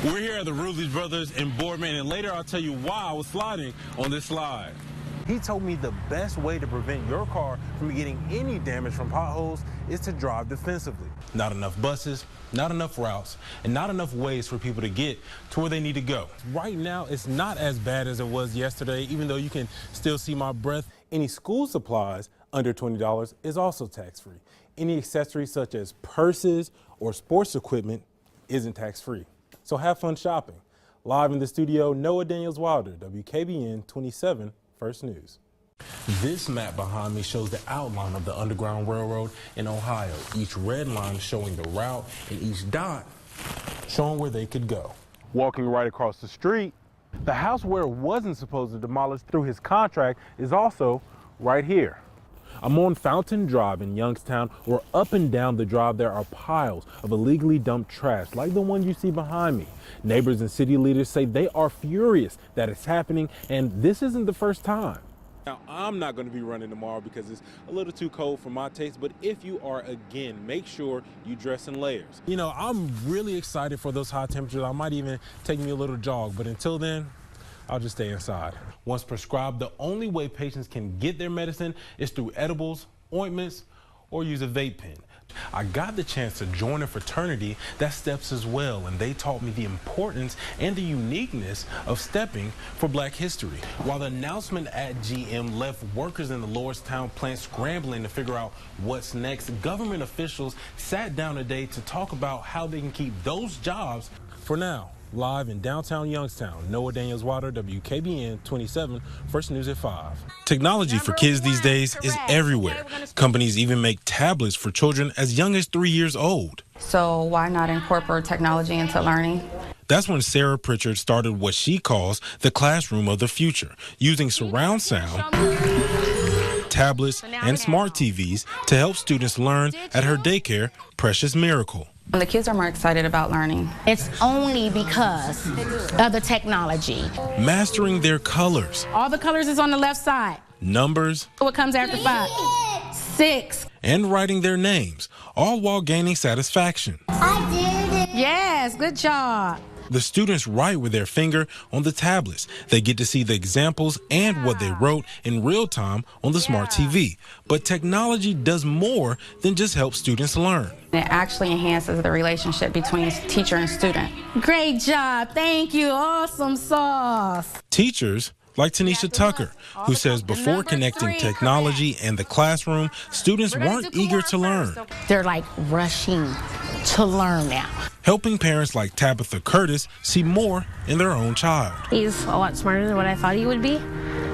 We're here at the Rutledge Brothers in Boardman, and later I'll tell you why I was sliding on this slide. He told me the best way to prevent your car from getting any damage from potholes is to drive defensively. Not enough buses, not enough routes, and not enough ways for people to get to where they need to go. Right now, it's not as bad as it was yesterday, even though you can still see my breath. Any school supplies under $20 is also tax-free. Any accessories such as purses or sports equipment isn't tax-free. So have fun shopping. Live in the studio, Noah Daniels Wilder, WKBN 27 First News. This map behind me shows the outline of the Underground Railroad in Ohio. Each red line showing the route and each dot showing where they could go. Walking right across the street, the house where it wasn't supposed to demolish through his contract is also right here. I'm on Fountain Drive in Youngstown, where up and down the drive there are piles of illegally dumped trash, like the one you see behind me. Neighbors and city leaders say they are furious that it's happening, and this isn't the first time. Now, I'm not going to be running tomorrow because it's a little too cold for my taste, but if you are, again, make sure you dress in layers. You know, I'm really excited for those high temperatures. I might even take me a little jog, but until then, I'll just stay inside. Once prescribed, the only way patients can get their medicine is through edibles, ointments, or use a vape pen. I got the chance to join a fraternity that steps as well, and they taught me the importance and the uniqueness of stepping for Black history. While the announcement at GM left workers in the Lordstown plant scrambling to figure out what's next, government officials sat down today to talk about how they can keep those jobs for now. Live in downtown Youngstown, Noah Daniels Wilder, WKBN 27, First News at 5. Technology for kids these days is everywhere. Companies even make tablets for children as young as 3 years old. So why not incorporate technology into learning? That's when Sarah Pritchard started what she calls the classroom of the future, using surround sound, tablets, and smart TVs to help students learn at her daycare, Precious Miracle. The kids are more excited about learning. It's only because of the technology. Mastering their colors. All the colors is on the left side. Numbers. What comes after 5? 6. And writing their names, all while gaining satisfaction. I did it. Yes, good job. The students write with their finger on the tablets. They get to see the examples and what they wrote in real time on the smart TV. But technology does more than just help students learn. It actually enhances the relationship between teacher and student. Great job. Thank you. Awesome sauce. Teachers like Tanisha Tucker, who says before connecting technology and the classroom, students weren't eager to learn. They're like rushing to learn now. Helping parents like Tabitha Curtis see more in their own child. He's a lot smarter than what I thought he would be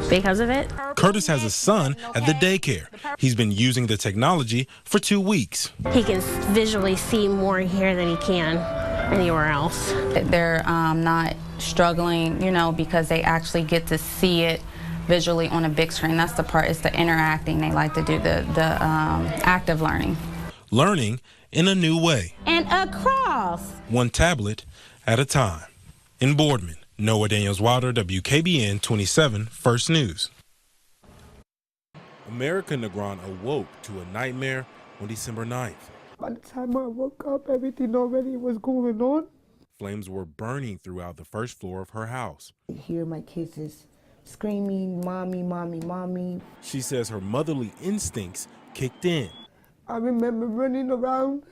because of it. Curtis has a son at the daycare. He's been using the technology for 2 weeks. He can visually see more here than he can anywhere else. They're not struggling, you know, because they actually get to see it visually on a big screen. That's the part, it's the interacting. They like to do the active learning. Learning in a new way. And across. One tablet at a time. In Boardman, Noah Daniels Wilder, WKBN 27, First News. America Negron awoke to a nightmare on December 9th. By the time I woke up, everything already was going on. Flames were burning throughout the first floor of her house. I hear my kids is screaming, "Mommy, mommy, mommy." She says her motherly instincts kicked in. I remember running around,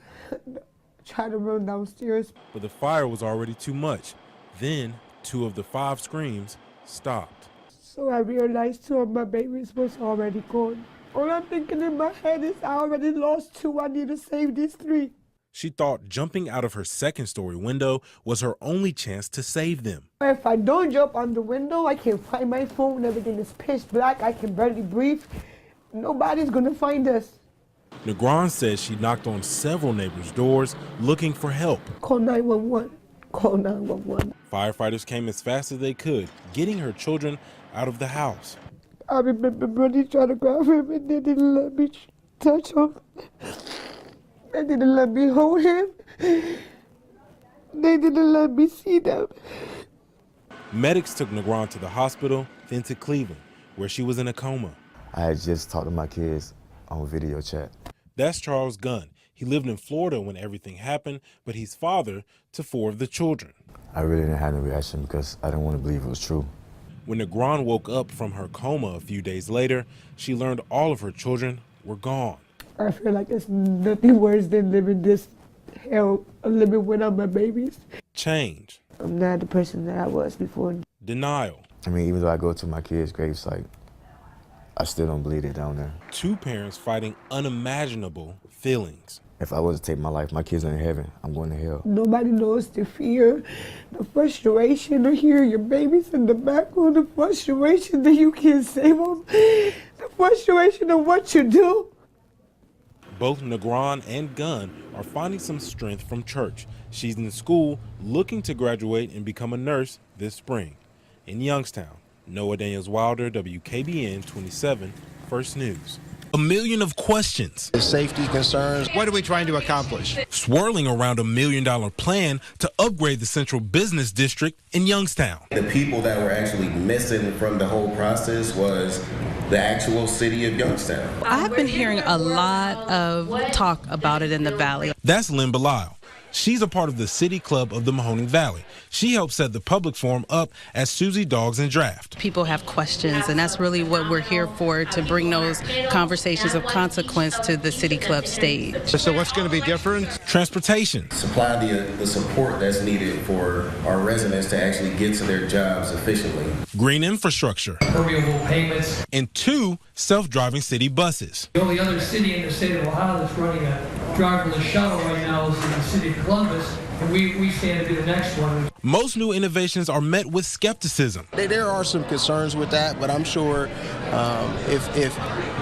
trying to run downstairs. But the fire was already too much. Then 2 of the 5 screams stopped. So I realized 2 of my babies was already gone. All I'm thinking in my head is I already lost 2. I need to save these 3. She thought jumping out of her second-story window was her only chance to save them. If I don't jump on the window, I can't find my phone. Everything is pitch black. I can barely breathe. Nobody's going to find us. Negron says she knocked on several neighbors' doors looking for help. Call 911. Call 911. Firefighters came as fast as they could, getting her children out of the house. I remember Buddy trying to grab him and they didn't let me touch him. They didn't let me hold him. They didn't let me see them. Medics took Negron to the hospital, then to Cleveland, where she was in a coma. I had just talked to my kids on video chat. That's Charles Gunn. He lived in Florida when everything happened, but he's father to 4 of the children. I really didn't have no reaction because I didn't want to believe it was true. When Negron woke up from her coma a few days later, she learned all of her children were gone. I feel like it's nothing worse than living this hell, living without my babies. Change. I'm not the person that I was before. Denial. I mean, even though I go to my kids' gravesite, I still don't believe it down there. Two parents fighting unimaginable feelings. If I was to take my life, my kids are in heaven, I'm going to hell. Nobody knows the fear, the frustration to hear your babies in the background, the frustration that you can't save them, the frustration of what you do. Both Negron and Gunn are finding some strength from church. She's in school looking to graduate and become a nurse this spring. In Youngstown, Noah Daniels Wilder, WKBN 27, First News. A million of questions. Safety concerns. What are we trying to accomplish? Swirling around $1 million plan to upgrade the central business district in Youngstown. The people that were actually missing from the whole process was the actual city of Youngstown. I've been hearing a lot of talk about it in the Valley. That's Lynn Belisle. She's a part of the City Club of the Mahoning Valley. She helped set the public forum up at Susie Dogs and Draft. People have questions, and that's really what we're here for, to bring those conversations of consequence to the City Club stage. So what's going to be different? Transportation. Supply the support that's needed for our residents to actually get to their jobs efficiently. Green infrastructure. Permeable pavements. And 2 self-driving city buses. The only other city in the state of Ohio that's running a driverless shuttle right now is the city of Columbus, and we stand to be the next one. Most new innovations are met with skepticism. There are some concerns with that, but I'm sure if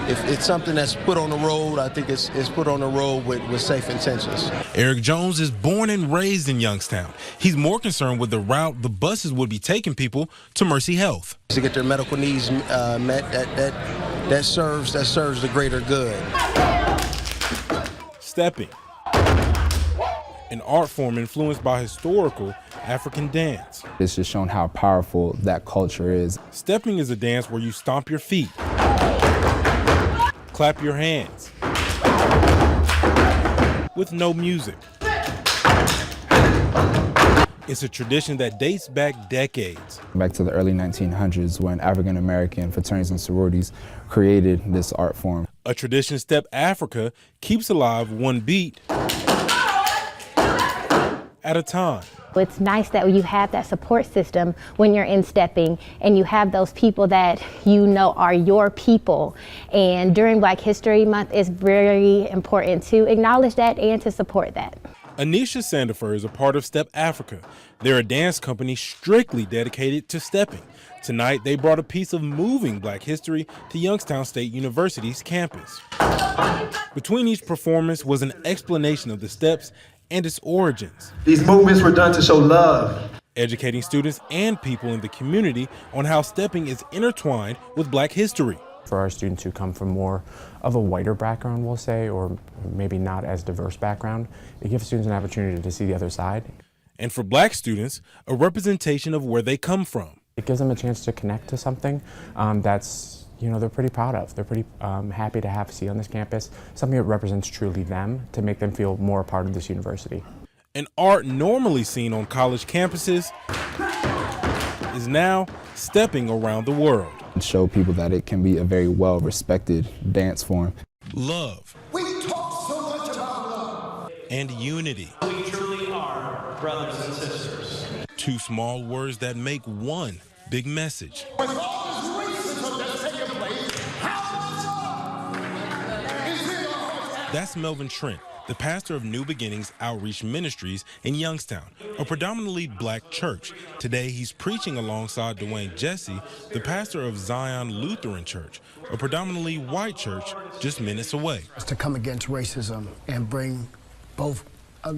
it's something that's put on the road, I think it's put on the road with safe intentions. Eric Jones is born and raised in Youngstown. He's more concerned with the route the buses would be taking people to Mercy Health. To get their medical needs met, that serves the greater good. Stepping, an art form influenced by historical African dance. It's just shown how powerful that culture is. Stepping is a dance where you stomp your feet, clap your hands, with no music. It's a tradition that dates back decades. Back to the early 1900s, when African American fraternities and sororities created this art form. A tradition Step Africa keeps alive one beat at a time. It's nice that you have that support system when you're in stepping, and you have those people that you know are your people. And during Black History Month, it's very important to acknowledge that and to support that. Anisha Sandifer is a part of Step Africa. They're a dance company strictly dedicated to stepping. Tonight, they brought a piece of moving Black history to Youngstown State University's campus. Between each performance was an explanation of the steps and its origins. These movements were done to show love, educating students and people in the community on how stepping is intertwined with Black history. For our students who come from more of a whiter background, we'll say, or maybe not as diverse background, it gives students an opportunity to see the other side. And for Black students, a representation of where they come from. It gives them a chance to connect to something that's, they're pretty proud of. They're pretty happy to see on this campus, something that represents truly them, to make them feel more a part of this university. An art normally seen on college campuses is now stepping around the world. Show people that it can be a very well-respected dance form. Love. We talk so much about love. And unity. We truly are brothers and sisters. 2 small words that make one big message. With all this racism that's taking place, how much love is in our hearts? That's Melvin Trent, the pastor of New Beginnings Outreach Ministries in Youngstown, a predominantly Black church. Today, he's preaching alongside Dwayne Jesse, the pastor of Zion Lutheran Church, a predominantly white church just minutes away. It's to come against racism and bring both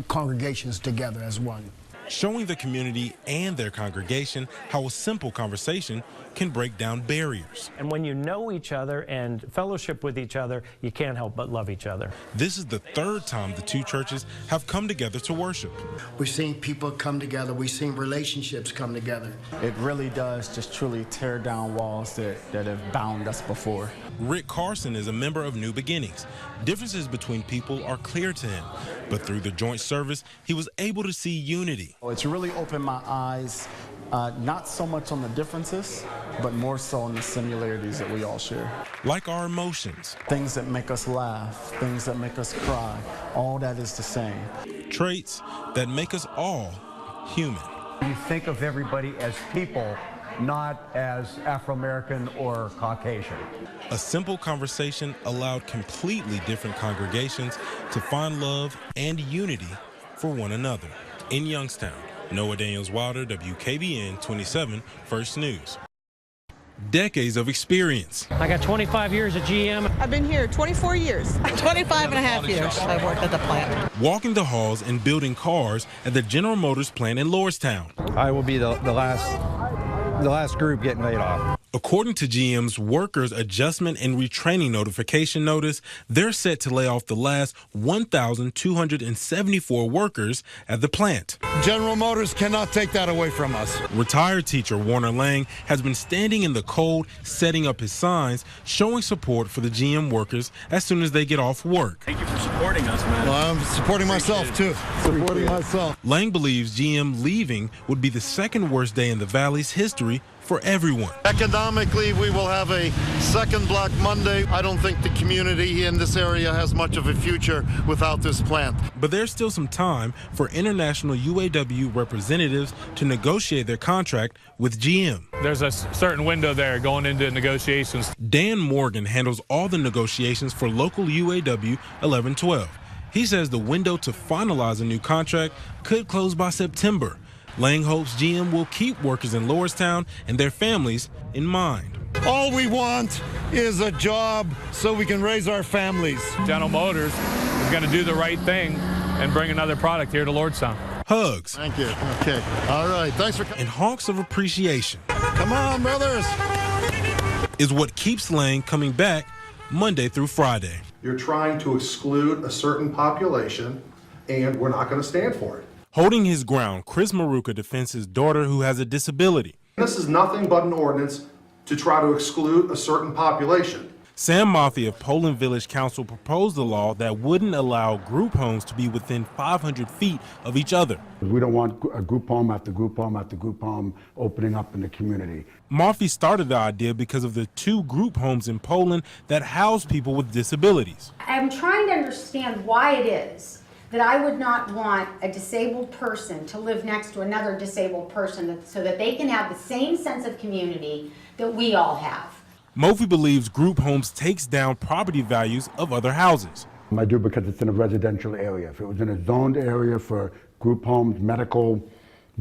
congregations together as one. Showing the community and their congregation how a simple conversation can break down barriers. And when you know each other and fellowship with each other, you can't help but love each other. This is the third time the two churches have come together to worship. We've seen people come together. We've seen relationships come together. It really does just truly tear down walls that have bound us before. Rick Carson is a member of New Beginnings. Differences between people are clear to him, but through the joint service, he was able to see unity. It's really opened my eyes, not so much on the differences, but more so on the similarities that we all share. Like our emotions. Things that make us laugh, things that make us cry, all that is the same. Traits that make us all human. You think of everybody as people, not as Afro-American or Caucasian. A simple conversation allowed completely different congregations to find love and unity for one another. In Youngstown, Noah Daniels Wilder, WKBN 27, First News. Decades of experience. I got 25 years at GM. I've been here 24 years. 25 and a half years I worked at the plant. Walking the halls and building cars at the General Motors plant in Lordstown. I will be the last group getting laid off. According to GM's Workers Adjustment and Retraining Notification Notice, they're set to lay off the last 1,274 workers at the plant. General Motors cannot take that away from us. Retired teacher Warner Lang has been standing in the cold, setting up his signs, showing support for the GM workers as soon as they get off work. Thank you for supporting us, man. Well, I'm supporting myself, too. Supporting myself. Lang believes GM leaving would be the second worst day in the Valley's history for everyone. Economically, we will have a second Black Monday. I don't think the community in this area has much of a future without this plant. But there's still some time for international UAW representatives to negotiate their contract with GM. There's a certain window there going into negotiations. Dan Morgan handles all the negotiations for local UAW 1112. He says the window to finalize a new contract could close by September. Lang hopes GM will keep workers in Lordstown and their families in mind. All we want is a job so we can raise our families. General Motors is going to do the right thing and bring another product here to Lordstown. Hugs. Thank you. Okay. All right. Thanks for coming. And honks of appreciation. Come on, brothers. Is what keeps Lang coming back Monday through Friday. You're trying to exclude a certain population, and we're not going to stand for it. Holding his ground, Chris Maruka defends his daughter who has a disability. This is nothing but an ordinance to try to exclude a certain population. Sam Moffitt of Poland Village Council proposed a law that wouldn't allow group homes to be within 500 feet of each other. We don't want a group home after group home after group home opening up in the community. Moffitt started the idea because of the 2 group homes in Poland that house people with disabilities. I'm trying to understand why it is that I would not want a disabled person to live next to another disabled person so that they can have the same sense of community that we all have. Moffitt believes group homes takes down property values of other houses. I do because it's in a residential area. If it was in a zoned area for group homes, medical,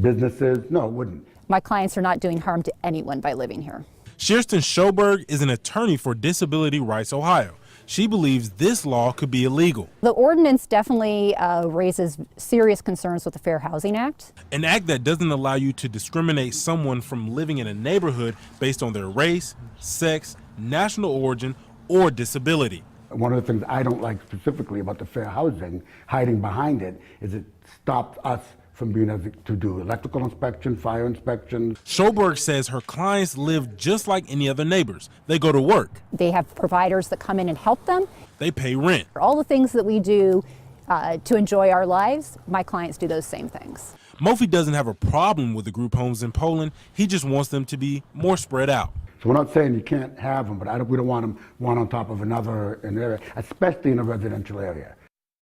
businesses, no, it wouldn't. My clients are not doing harm to anyone by living here. Sherston Schoberg is an attorney for Disability Rights Ohio. She believes this law could be illegal. The ordinance definitely raises serious concerns with the Fair Housing Act. An act that doesn't allow you to discriminate someone from living in a neighborhood based on their race, sex, national origin, or disability. One of the things I don't like specifically about the fair housing, hiding behind it, is it stops us from being able to do electrical inspection, fire inspection. Schoberg says her clients live just like any other neighbors. They go to work. They have providers that come in and help them. They pay rent. All the things that we do to enjoy our lives, my clients do those same things. Moffitt doesn't have a problem with the group homes in Poland. He just wants them to be more spread out. So we're not saying you can't have them, but we don't want them one on top of another in an area, especially in a residential area.